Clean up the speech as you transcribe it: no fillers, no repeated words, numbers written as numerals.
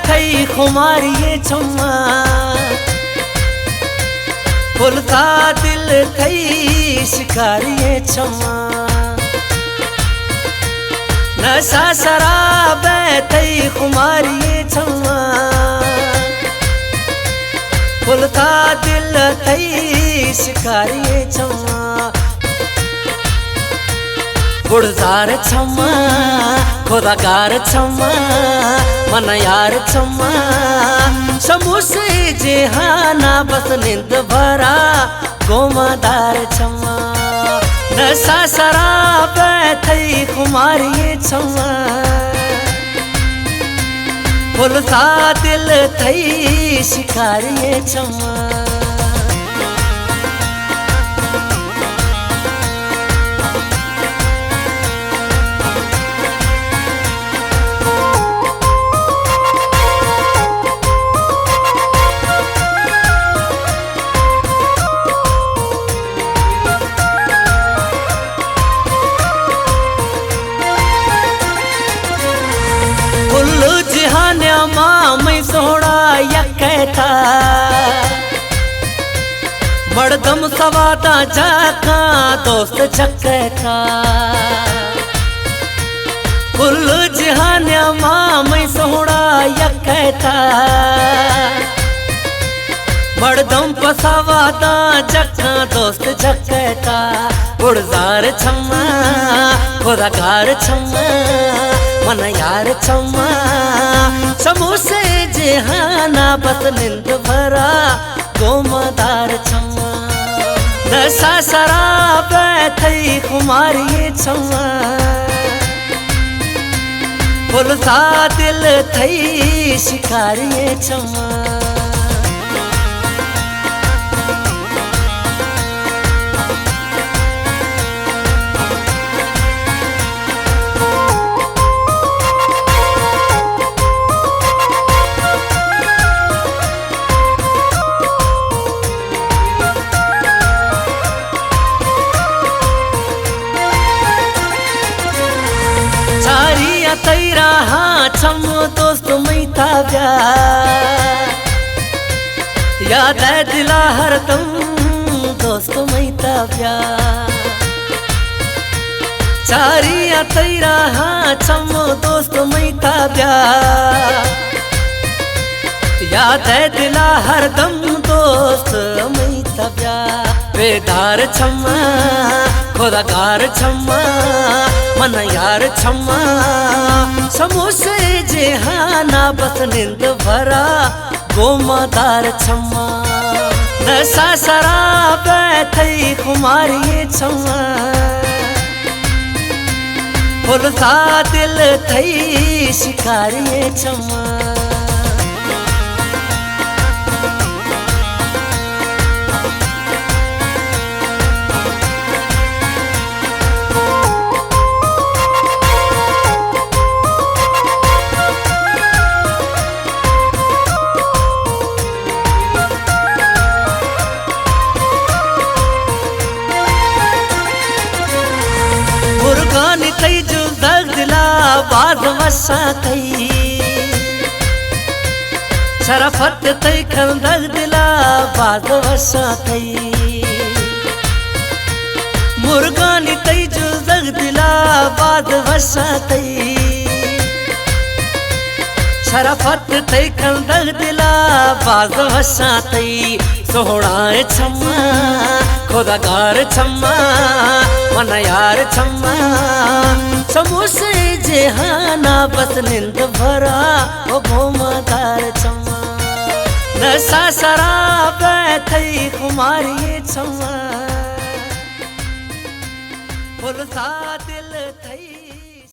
थई खुमारिये छम्मा फुलका दिल थई शिकारिये छम्मा नशा शराब थई खुमारिये छम्मा फुलका दिल थई शिकारिये छम्मा गुड़जार छम्मा खुदागार छम्मा मन यार छम्मा समूसे जेहाना बस निंद भरा गोमादार छम्मा नशा शराब थई खुमारिये छम्मा फुलका दिल थई शिकारिये छम्मा मैं सोड़ा यकैता मर्दम सवाता जाका दोस्त जकैता कुल जहान्या मां मैं सोड़ा यकैता मर्दम पसावाता जका दोस्त जकैता गुड़जार छम्मा खुदागार छम्मा मन यार छम्मा समूसे जेहाना बस निंद भरा गोमादार छम्मा नशा शराब थई खुमारिये छम्मा फुलका दिल थई शिकारिये छम्मा तैरा हाँ छम दोस्त मैता ब्या याद है दिला हरदम दोस्त मैता ब्या चारिया तैरा हाँ छम दोस्त मैता ब्या याद है दिला हरदम दोस्त मैता ब्या बेदार छम्मा खुदागार छम्मा मन यार छम्मा समूसे जेहाना बस निंद भरा गोमादार छम्मा नशा शराब थई खुमारिये छम्मा फुलका दिल थई शिकारिये छम्मा मुर्गानी तई जो दग दिला बाज वसा तई शराफत तई खल दग दिला बाज वसा तई मुर्गानी तई जो दग दिला बाज वसा तई शराफत तई खल दग दिला बाज वसा तई सोहना छम्मा खुदागार छम्मा मन यार छम्मा समूसे जेहाना बस निंद भरा ओ गोमादार छम्मा नशा शराब थई खुमारिये छम्मा फुलका